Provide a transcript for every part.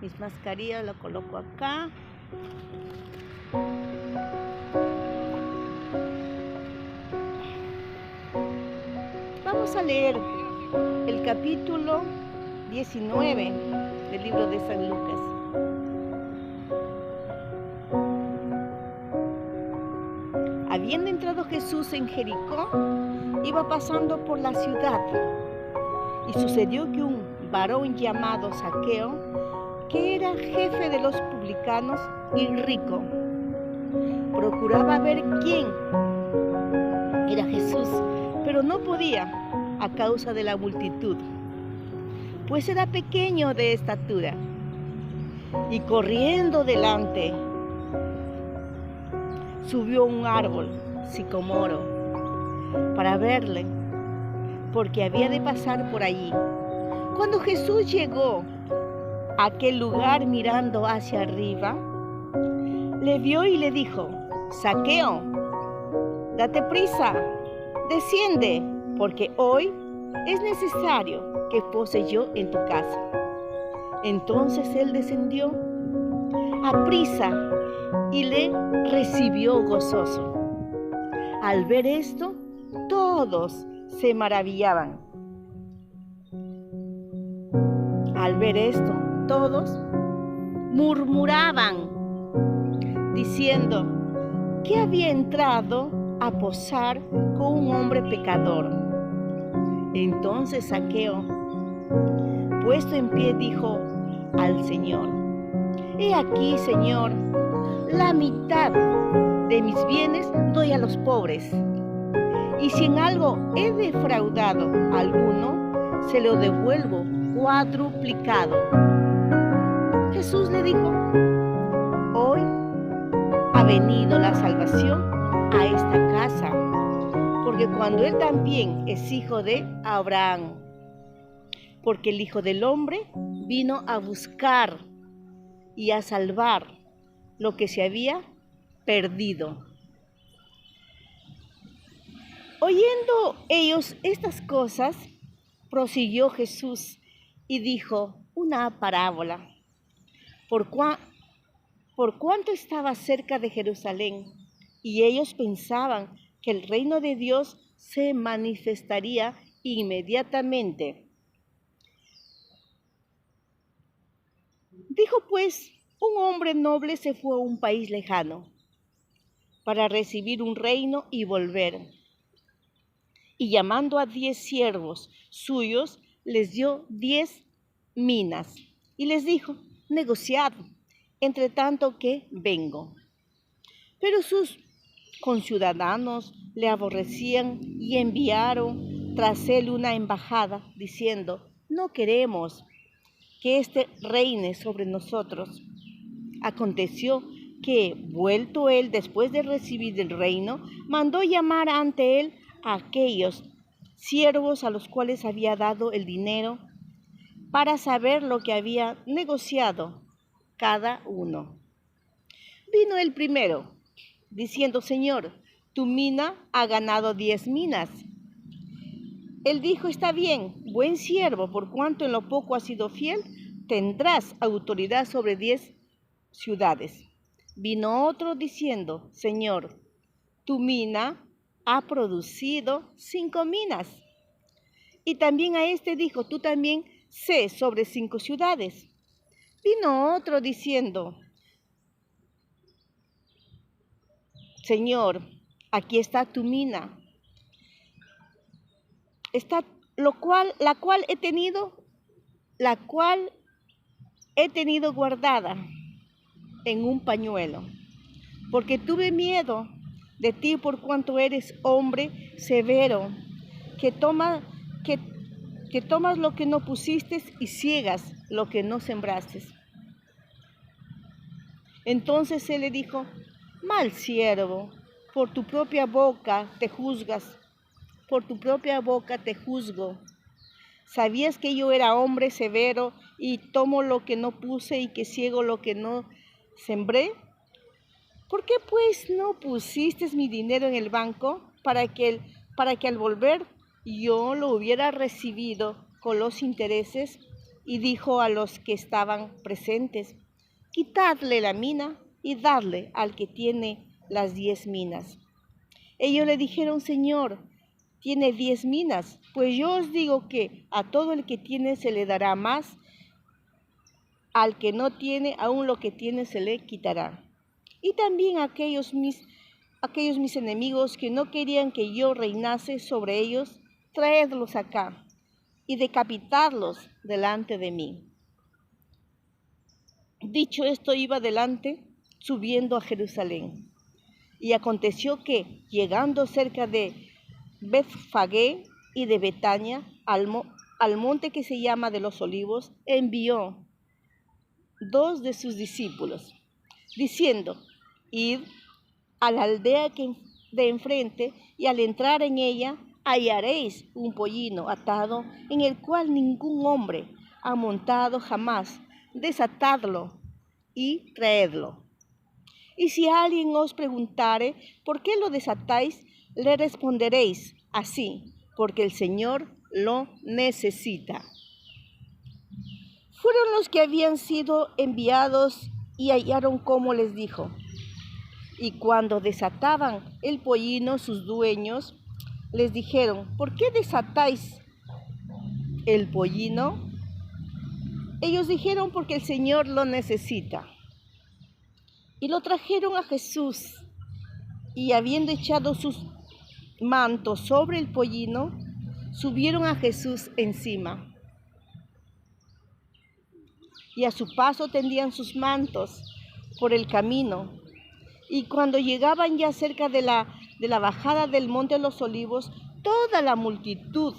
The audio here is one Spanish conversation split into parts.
mis mascarillas, lo coloco acá. Vamos a leer el capítulo 19 del libro de San Lucas. Habiendo entrado Jesús en Jericó, iba pasando por la ciudad, y sucedió que un varón llamado Zaqueo, que era jefe de los publicanos y rico, procuraba ver quién era Jesús, pero no podía a causa de la multitud, pues era pequeño de estatura. Y corriendo delante, subió a un árbol sicomoro para verle, porque había de pasar por allí. Cuando Jesús llegó a aquel lugar mirando hacia arriba, le vio y le dijo: Zaqueo, date prisa, desciende, porque hoy es necesario que pose yo en tu casa. Entonces él descendió a prisa y le recibió gozoso. Al ver esto, todos se maravillaban. Al ver esto, todos murmuraban, diciendo que había entrado a posar con un hombre pecador. Entonces Zaqueo, puesto en pie, dijo al Señor: He aquí, Señor, la mitad de mis bienes doy a los pobres, y si en algo he defraudado a alguno, se lo devuelvo cuadruplicado. Jesús le dijo: Hoy ha venido la salvación a esta casa, porque cuando él también es hijo de Abraham, porque el Hijo del Hombre vino a buscar y a salvar lo que se había perdido. Oyendo ellos estas cosas, prosiguió Jesús y dijo una parábola. Por cuanto estaba cerca de Jerusalén, y ellos pensaban que el reino de Dios se manifestaría inmediatamente. Dijo pues: un hombre noble se fue a un país lejano para recibir un reino y volver. Y llamando a 10 siervos suyos, les dio 10 minas y les dijo: negociad, entre tanto que vengo. Pero sus conciudadanos le aborrecían y enviaron tras él una embajada, diciendo: no queremos que éste reine sobre nosotros. Aconteció que, vuelto él después de recibir el reino, mandó llamar ante él a aquellos siervos a los cuales había dado el dinero, para saber lo que había negociado cada uno. Vino el primero, diciendo: Señor, tu mina ha ganado 10 minas. Él dijo: está bien, buen siervo, por cuanto en lo poco has sido fiel, tendrás autoridad sobre 10 ciudades. Vino otro diciendo: Señor, tu mina ha producido 5 minas. Y también a este dijo: tú también sé sobre 5 ciudades. Vino otro diciendo: Señor, aquí está tu mina, la cual he tenido guardada en un pañuelo, porque tuve miedo de ti, por cuanto eres hombre severo, que tomas lo que no pusiste y ciegas lo que no sembraste. Entonces él le dijo: mal siervo, por tu propia boca te juzgo. ¿Sabías que yo era hombre severo y tomo lo que no puse y que ciego lo que no sembré? ¿Por qué pues no pusiste mi dinero en el banco para que al volver yo lo hubiera recibido con los intereses? y dijo a los que estaban presentes: quitadle la mina y dadle al que tiene las 10 minas. Ellos le dijeron: Señor, tiene 10 minas. Pues yo os digo que a todo el que tiene se le dará más, al que no tiene, aún lo que tiene se le quitará. Y también aquellos mis enemigos que no querían que yo reinase sobre ellos, traedlos acá y decapitadlos delante de mí. Dicho esto, iba adelante, subiendo a Jerusalén. Y aconteció que, llegando cerca de Betfagé y de Betania, al monte que se llama de los Olivos, envió 2 de sus discípulos, diciendo: id a la aldea de enfrente, y al entrar en ella hallaréis un pollino atado, en el cual ningún hombre ha montado jamás. Desatadlo y traedlo. Y si alguien os preguntare: ¿por qué lo desatáis?, le responderéis así: porque el Señor lo necesita. Fueron los que habían sido enviados y hallaron como les dijo. Y cuando desataban el pollino, sus dueños les dijeron: ¿por qué desatáis el pollino? Ellos dijeron: porque el Señor lo necesita. Y lo trajeron a Jesús, y habiendo echado sus mantos sobre el pollino, subieron a Jesús encima. Y a su paso tendían sus mantos por el camino. Y cuando llegaban ya cerca de la bajada del monte de los Olivos, toda la multitud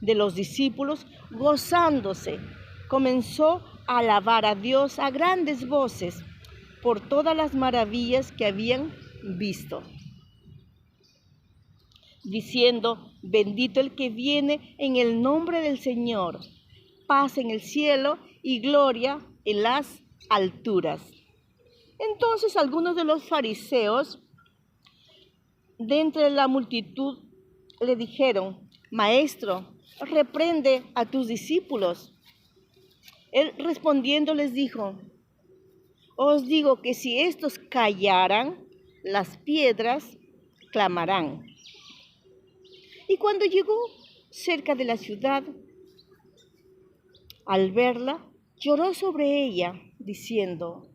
de los discípulos, gozándose, comenzó a alabar a Dios a grandes voces por todas las maravillas que habían visto, diciendo: bendito el que viene en el nombre del Señor, paz en el cielo y gloria en las alturas. Entonces algunos de los fariseos de entre la multitud le dijeron: Maestro, reprende a tus discípulos. Él respondiendo les dijo: os digo que si estos callaran, las piedras clamarán. Y cuando llegó cerca de la ciudad, al verla, lloró sobre ella, diciendo: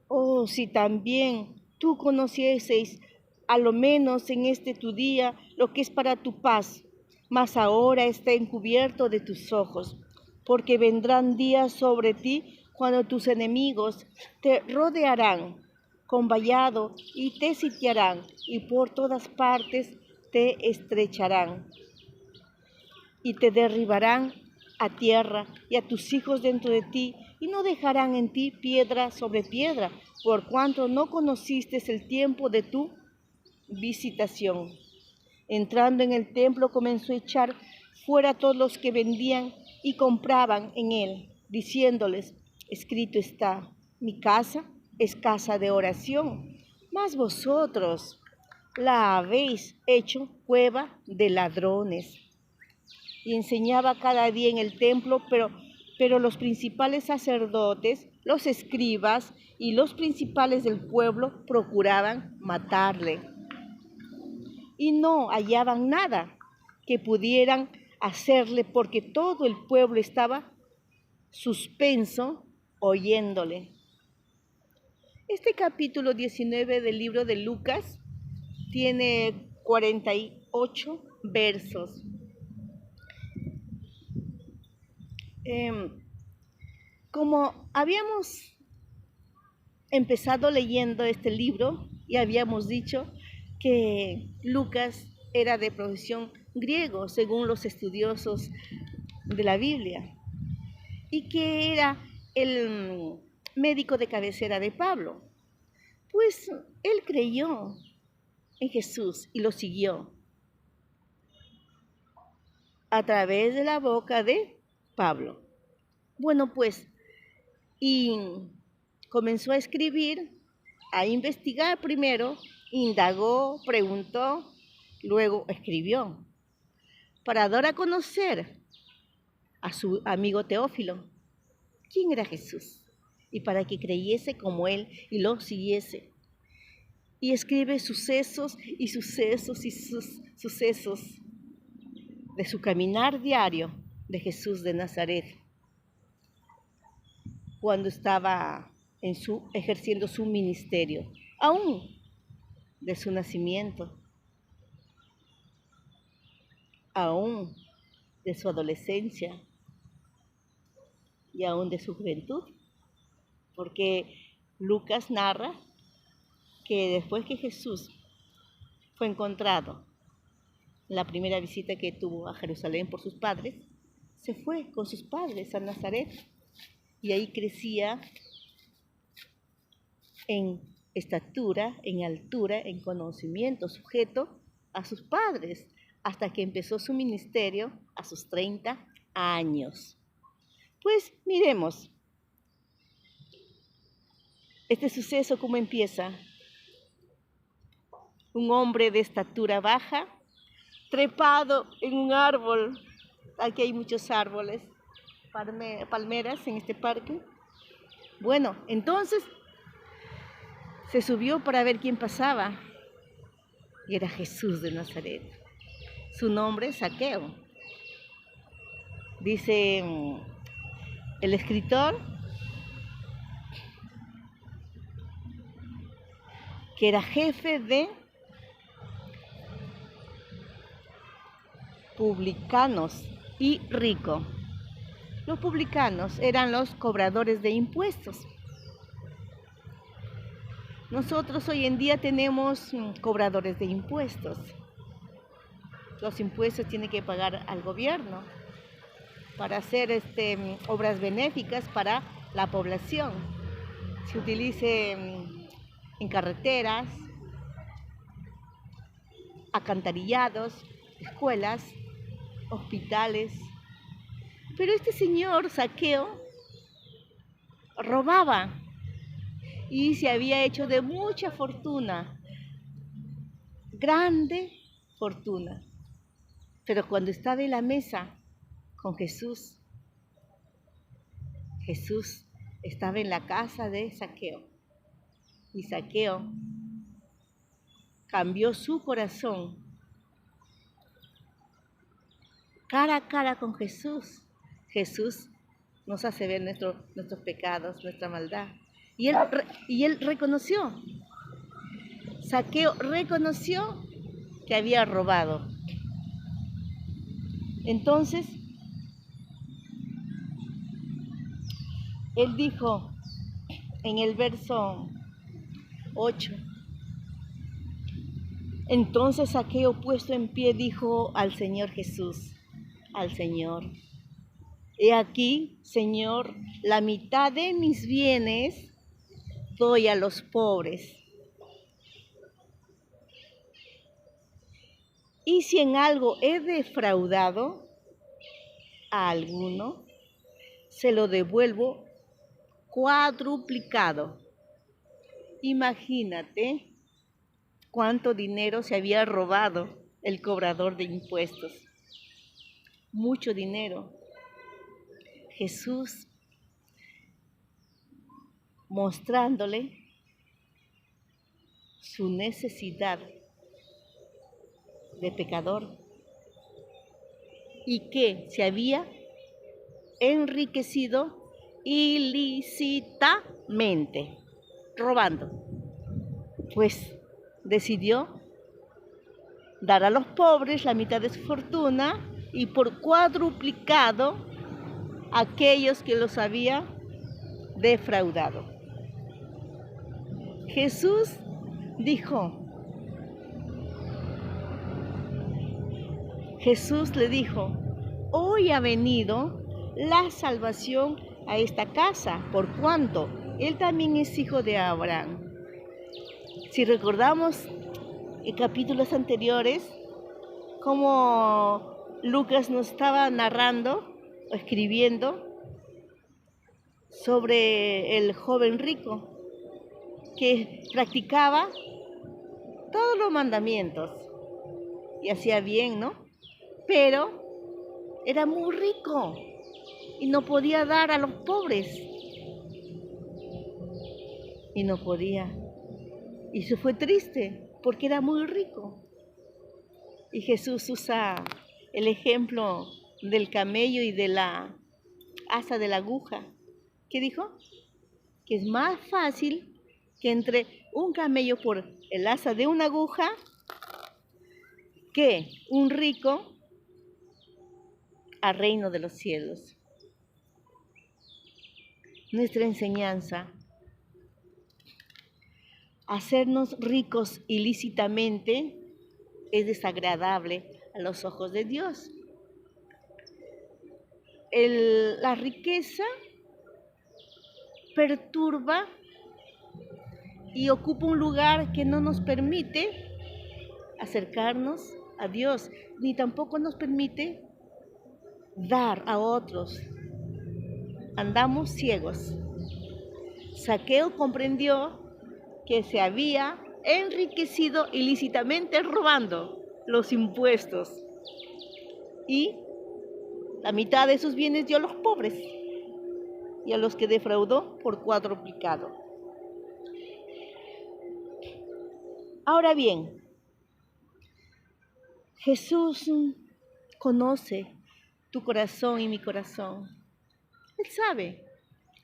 oh, si también tú conocieseis, a lo menos en este tu día, lo que es para tu paz, mas ahora está encubierto de tus ojos, porque vendrán días sobre ti cuando tus enemigos te rodearán con vallado y te sitiarán, y por todas partes te estrecharán y te derribarán a tierra y a tus hijos dentro de ti, y no dejarán en ti piedra sobre piedra, por cuanto no conociste el tiempo de tu visitación. Entrando en el templo, comenzó a echar fuera a todos los que vendían y compraban en él, diciéndoles: escrito está, mi casa es casa de oración, mas vosotros la habéis hecho cueva de ladrones. Y enseñaba cada día en el templo, pero los principales sacerdotes, los escribas y los principales del pueblo procuraban matarle. Y no hallaban nada que pudieran hacerle, porque todo el pueblo estaba suspenso oyéndole. Este capítulo 19 del libro de Lucas tiene 48 versos. Como habíamos empezado leyendo este libro y habíamos dicho que Lucas era de profesión griego, según los estudiosos de la Biblia, y que era el médico de cabecera de Pablo, pues él creyó en Jesús y lo siguió a través de la boca de Pablo. Bueno, pues, y comenzó a escribir, a investigar primero, indagó, preguntó, luego escribió, para dar a conocer a su amigo Teófilo quién era Jesús y para que creyese como él y lo siguiese. Y escribe sucesos y sucesos y sucesos de su caminar diario de Jesús de Nazaret, cuando estaba ejerciendo su ministerio, aún de su nacimiento, aún de su adolescencia y aún de su juventud, porque Lucas narra que después que Jesús fue encontrado, la primera visita que tuvo a Jerusalén por sus padres, se fue con sus padres a Nazaret y ahí crecía en estatura, en altura, en conocimiento, sujeto a sus padres, hasta que empezó su ministerio a sus 30 años. Pues miremos este suceso cómo empieza. Un hombre de estatura baja, trepado en un árbol. Aquí hay muchos árboles, palmeras en este parque. Bueno, entonces se subió para ver quién pasaba. Y era Jesús de Nazaret. Su nombre es Zaqueo. Dice el escritor que era jefe de publicanos y rico. Los publicanos eran los cobradores de impuestos. Nosotros hoy en día tenemos cobradores de impuestos. Los impuestos tienen que pagar al gobierno para hacer obras benéficas para la población. Se utilice en carreteras, alcantarillados, escuelas, hospitales. Pero este señor Zaqueo robaba y se había hecho de mucha fortuna, grande fortuna. Pero cuando estaba en la mesa con Jesús, Jesús estaba en la casa de Zaqueo y Zaqueo cambió su corazón cara a cara con Jesús. Jesús nos hace ver nuestros pecados, nuestra maldad. Y él reconoció, Zaqueo reconoció que había robado. Entonces, él dijo en el verso 8, entonces Zaqueo puesto en pie dijo al Señor Jesús, al Señor, he aquí, Señor, la mitad de mis bienes doy a los pobres. Y si en algo he defraudado a alguno, se lo devuelvo cuadruplicado. Imagínate cuánto dinero se había robado el cobrador de impuestos. Mucho dinero. Jesús mostrándole su necesidad de pecador y que se había enriquecido ilícitamente, robando. Pues decidió dar a los pobres la mitad de su fortuna y por cuadruplicado a aquellos que los había defraudado. Jesús le dijo, hoy ha venido la salvación a esta casa, por cuanto él también es hijo de Abraham. Si recordamos en capítulos anteriores, como Lucas nos estaba narrando o escribiendo sobre el joven rico que practicaba todos los mandamientos y hacía bien, ¿no? Pero era muy rico y no podía dar a los pobres. Y no podía. Y eso fue triste, porque era muy rico. Y Jesús usa el ejemplo del camello y de la asa de la aguja. ¿Qué dijo? Que es más fácil que entre un camello por el asa de una aguja que un rico al reino de los cielos. Nuestra enseñanza, hacernos ricos ilícitamente, es desagradable a los ojos de Dios. La riqueza perturba y ocupa un lugar que no nos permite acercarnos a Dios, ni tampoco nos permite dar a otros. Andamos ciegos. Zaqueo comprendió que se había enriquecido ilícitamente robando los impuestos y la mitad de sus bienes dio a los pobres y a los que defraudó por cuadruplicado. Ahora bien, Jesús conoce tu corazón y mi corazón. Él sabe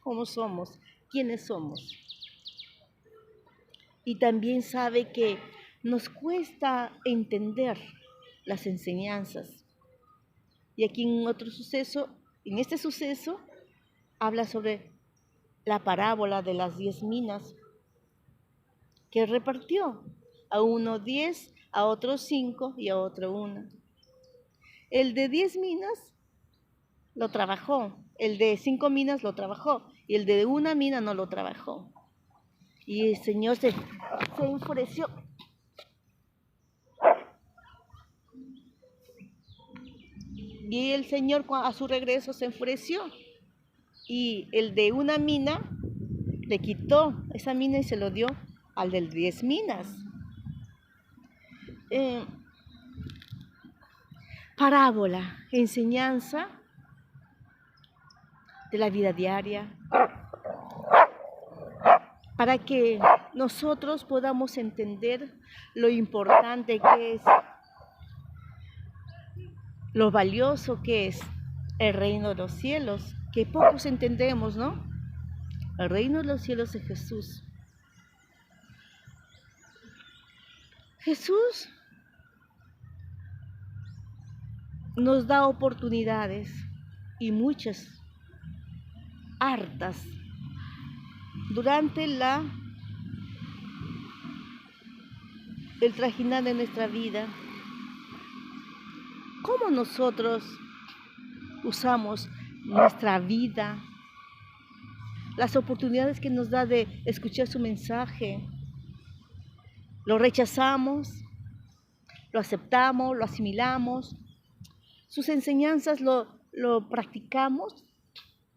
cómo somos, quiénes somos. Y también sabe que nos cuesta entender las enseñanzas. Y aquí en este suceso, habla sobre la parábola de las 10 minas que repartió a uno 10, a otro 5 y a otro 1. El de 10 minas lo trabajó, el de 5 minas lo trabajó y el de una mina no lo trabajó. Y el Señor se enfureció. Y el Señor a su regreso se enfureció. Y el de una mina le quitó esa mina y se lo dio al del 10 minas. Parábola, enseñanza de la vida diaria, para que nosotros podamos entender lo importante que es, lo valioso que es el reino de los cielos, que pocos entendemos, ¿no? El reino de los cielos es Jesús. Jesús nos da oportunidades y muchas, hartas, durante el trajinar de nuestra vida. ¿Cómo nosotros usamos nuestra vida? Las oportunidades que nos da de escuchar su mensaje. Lo rechazamos, lo aceptamos, lo asimilamos. Sus enseñanzas lo practicamos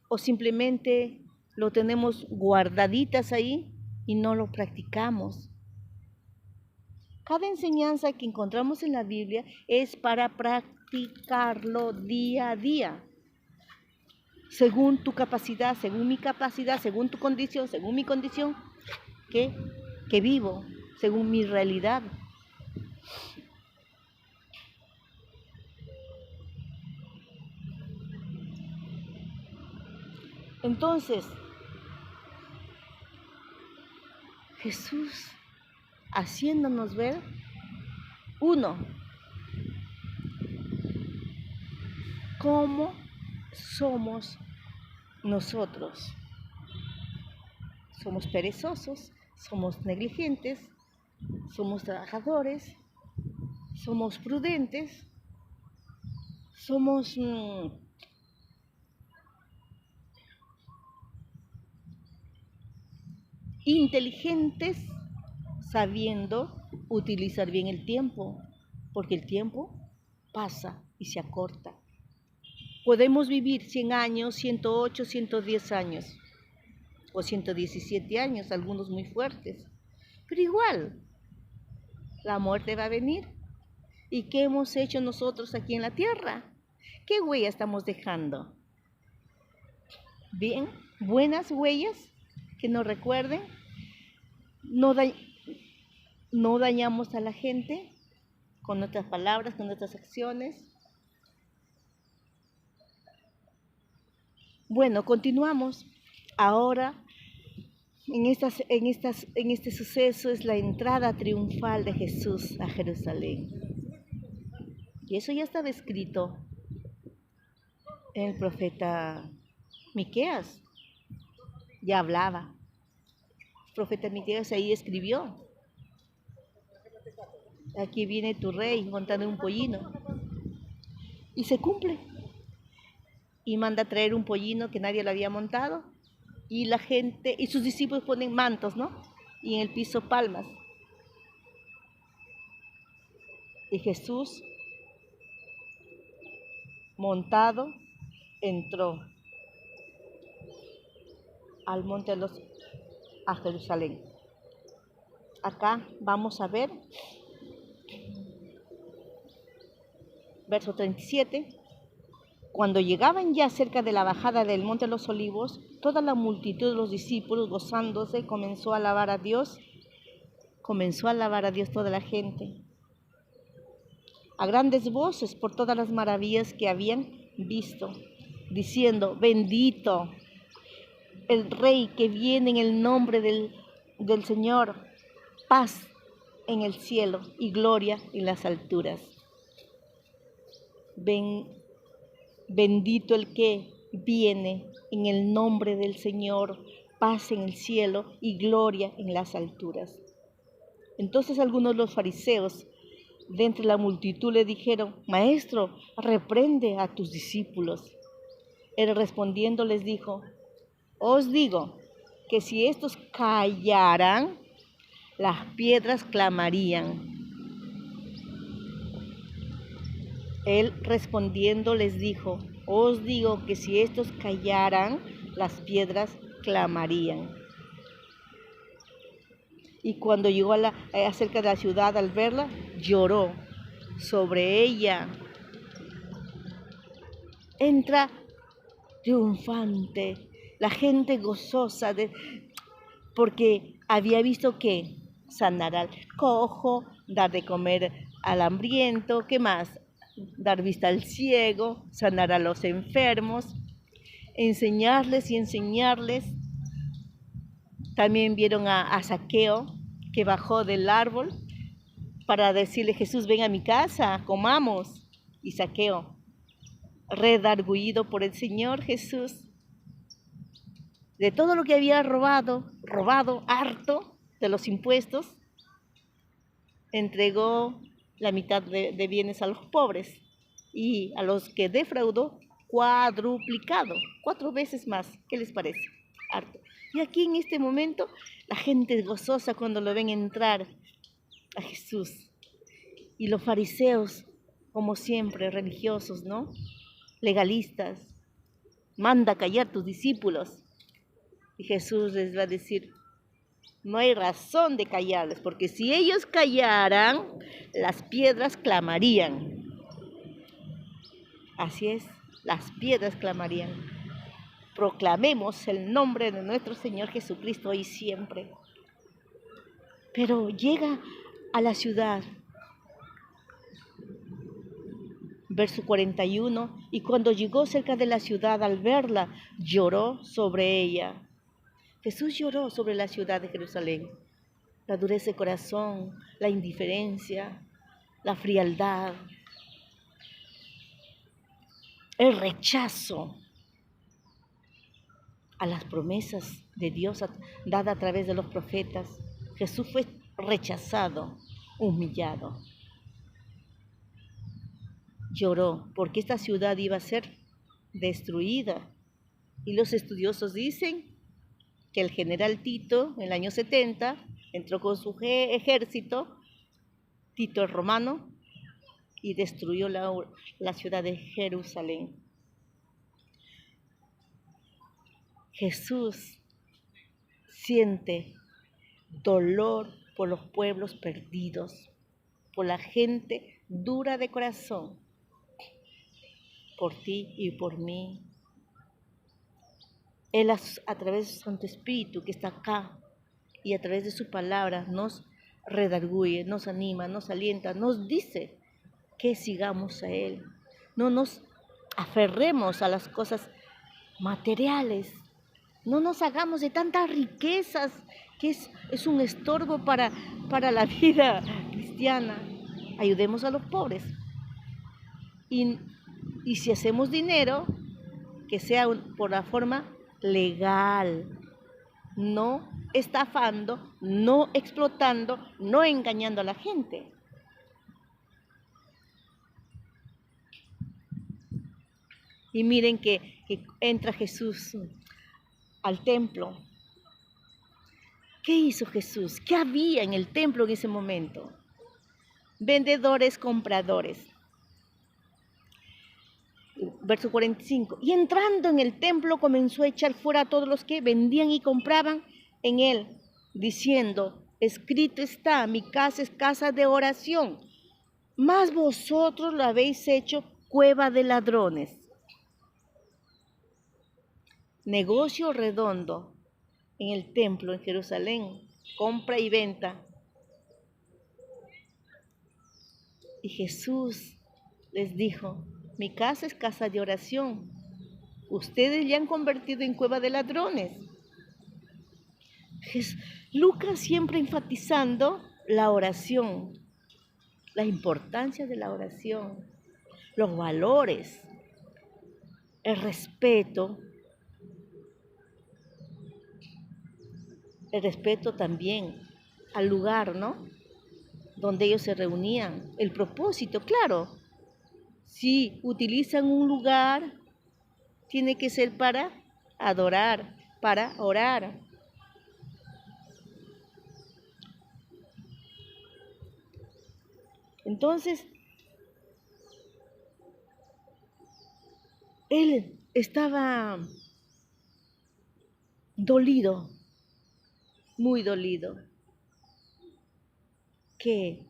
o simplemente lo tenemos guardaditas ahí y no lo practicamos. Cada enseñanza que encontramos en la Biblia es para practicarlo día a día, según tu capacidad, según mi capacidad, según tu condición, según mi condición, que vivo, según mi realidad. Entonces, Jesús haciéndonos ver, uno, cómo somos nosotros. Somos perezosos, somos negligentes, somos trabajadores, somos prudentes, somos inteligentes, sabiendo utilizar bien el tiempo, porque el tiempo pasa y se acorta. Podemos vivir 100 años, 108, 110 años, o 117 años, algunos muy fuertes, pero igual, la muerte va a venir. ¿Y qué hemos hecho nosotros aquí en la tierra? ¿Qué huella estamos dejando? Bien, buenas huellas que nos recuerden, no, no dañamos a la gente con nuestras palabras, con nuestras acciones. Bueno, continuamos. Ahora, en este suceso es la entrada triunfal de Jesús a Jerusalén. Y eso ya estaba escrito en el profeta Miqueas. Ya hablaba. El profeta Miqueas ahí escribió: aquí viene tu rey montando un pollino. Y se cumple. Y manda a traer un pollino que nadie lo había montado. Y la gente, y sus discípulos ponen mantos, ¿no? Y en el piso palmas. Y Jesús, montado, entró al monte de los, a Jerusalén. Acá vamos a ver, verso 37. Cuando llegaban ya cerca de la bajada del monte de los olivos, toda la multitud de los discípulos, gozándose, comenzó a alabar a Dios toda la gente, a grandes voces por todas las maravillas que habían visto, diciendo: bendito el Rey que viene en el nombre del Señor, paz en el cielo y gloria en las alturas. Bendito el que viene en el nombre del Señor, paz en el cielo y gloria en las alturas. Entonces algunos de los fariseos de entre la multitud le dijeron: Maestro, reprende a tus discípulos. Él respondiendo les dijo: os digo que si estos callaran, las piedras clamarían. Él respondiendo les dijo: os digo que si estos callaran, las piedras clamarían. Y cuando llegó acerca de la ciudad, al verla, lloró sobre ella. Entra triunfante, la gente gozosa, porque había visto que sanar al cojo, dar de comer al hambriento, ¿qué más? Dar vista al ciego, sanar a los enfermos, enseñarles y enseñarles. También vieron a Zaqueo, que bajó del árbol para decirle: Jesús, ven a mi casa, comamos. Y Zaqueo, redargüido por el Señor Jesús, de todo lo que había robado harto de los impuestos, entregó la mitad de bienes a los pobres, y a los que defraudó, cuadruplicado, 4 veces más. ¿Qué les parece? Harto. Y aquí en este momento la gente es gozosa cuando lo ven entrar a Jesús. Y los fariseos, como siempre, religiosos, ¿no? Legalistas: manda a callar tus discípulos. Y Jesús les va a decir: no hay razón de callarles, porque si ellos callaran, las piedras clamarían. Así es, las piedras clamarían. Proclamemos el nombre de nuestro Señor Jesucristo hoy y siempre. Pero llega a la ciudad, verso 41, y cuando llegó cerca de la ciudad, al verla, lloró sobre ella. Jesús lloró sobre la ciudad de Jerusalén. La dureza de corazón, la indiferencia, la frialdad, el rechazo a las promesas de Dios dadas a través de los profetas. Jesús fue rechazado, humillado. Lloró porque esta ciudad iba a ser destruida. Y los estudiosos dicen que el general Tito, en el año 70, entró con su ejército, Tito el romano, y destruyó la ciudad de Jerusalén. Jesús siente dolor por los pueblos perdidos, por la gente dura de corazón, por ti y por mí. Él a través de su Santo Espíritu que está acá y a través de su palabra nos redarguye, nos anima, nos alienta, nos dice que sigamos a Él. No nos aferremos a las cosas materiales. No nos hagamos de tantas riquezas que es un estorbo para la vida cristiana. Ayudemos a los pobres. Y si hacemos dinero, que sea por la forma legal, no estafando, no explotando, no engañando a la gente. Y miren que entra Jesús al templo. ¿Qué hizo Jesús? ¿Qué había en el templo en ese momento? Vendedores, compradores. Verso 45. Y entrando en el templo comenzó a echar fuera a todos los que vendían y compraban en él, diciendo, escrito está, mi casa es casa de oración, mas vosotros lo habéis hecho cueva de ladrones. Negocio redondo en el templo en Jerusalén, compra y venta. Y Jesús les dijo, mi casa es casa de oración. Ustedes ya han convertido en cueva de ladrones. Lucas siempre enfatizando la oración, la importancia de la oración, los valores, el respeto también al lugar, ¿no? Donde ellos se reunían, el propósito, claro. Si utilizan un lugar, tiene que ser para adorar, para orar. Entonces, él estaba dolido, muy dolido, que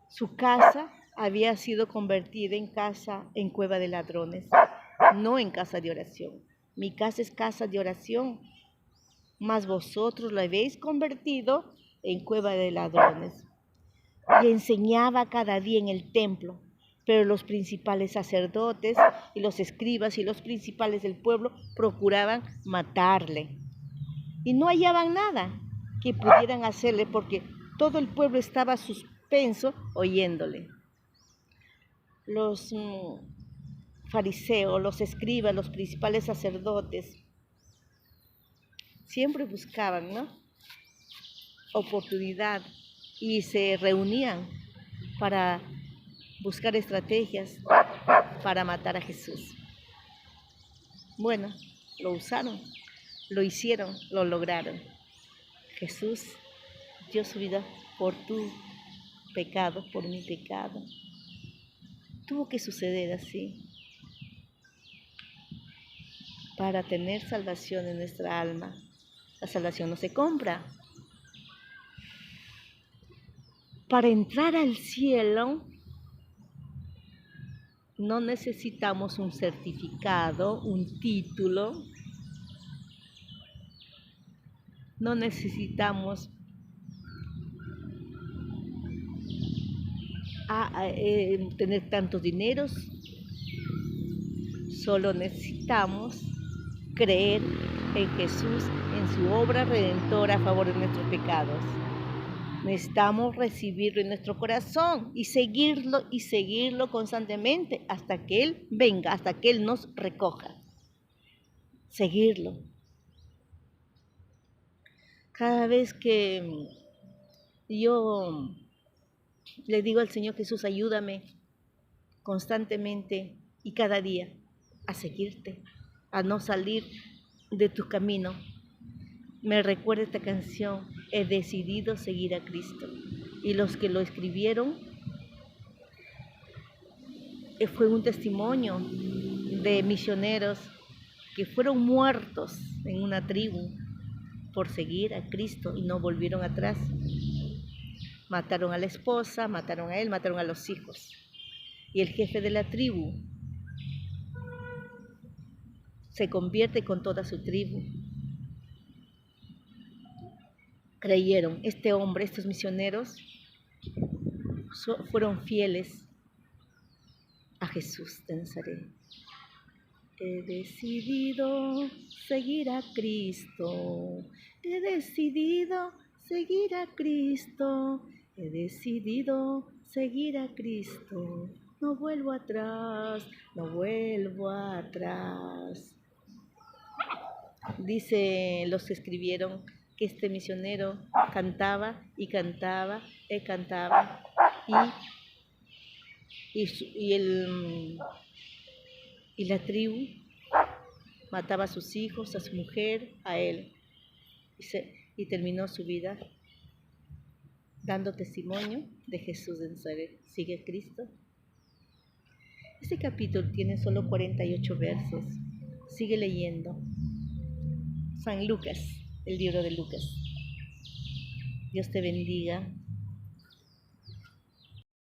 su casa había sido convertida en cueva de ladrones, no en casa de oración. Mi casa es casa de oración, mas vosotros lo habéis convertido en cueva de ladrones. Y enseñaba cada día en el templo, pero los principales sacerdotes y los escribas y los principales del pueblo procuraban matarle. Y no hallaban nada que pudieran hacerle porque todo el pueblo estaba suspenso oyéndole. Los fariseos, los escribas, los principales sacerdotes, siempre buscaban, ¿no?, oportunidad y se reunían para buscar estrategias para matar a Jesús. Bueno, lo usaron, lo hicieron, lo lograron. Jesús dio su vida por tu pecado, por mi pecado. Tuvo que suceder así para tener salvación en nuestra alma. La salvación no se compra. Para entrar al cielo no necesitamos un certificado, un título. No necesitamos tener tantos dineros. Solo necesitamos creer en Jesús, en su obra redentora a favor de nuestros pecados. Necesitamos recibirlo en nuestro corazón y seguirlo constantemente hasta que Él venga, hasta que Él nos recoja. Seguirlo. Cada vez que yo le digo al Señor Jesús, ayúdame constantemente y cada día a seguirte, a no salir de tu camino. Me recuerda esta canción, he decidido seguir a Cristo. Y los que lo escribieron fue un testimonio de misioneros que fueron muertos en una tribu por seguir a Cristo y no volvieron atrás. Mataron a la esposa, mataron a él, mataron a los hijos. Y el jefe de la tribu se convierte con toda su tribu. Creyeron, este hombre, estos misioneros, fueron fieles a Jesús de Nazaret. He decidido seguir a Cristo, he decidido seguir a Cristo, he decidido seguir a Cristo. No vuelvo atrás, no vuelvo atrás. Dice los que escribieron que este misionero cantaba y cantaba y cantaba y la tribu mataba a sus hijos, a su mujer, a él y terminó su vida dando testimonio de Jesús de Nazaret. ¿Sigue Cristo? Este capítulo tiene solo 48 versos. Sigue leyendo. San Lucas, el libro de Lucas. Dios te bendiga.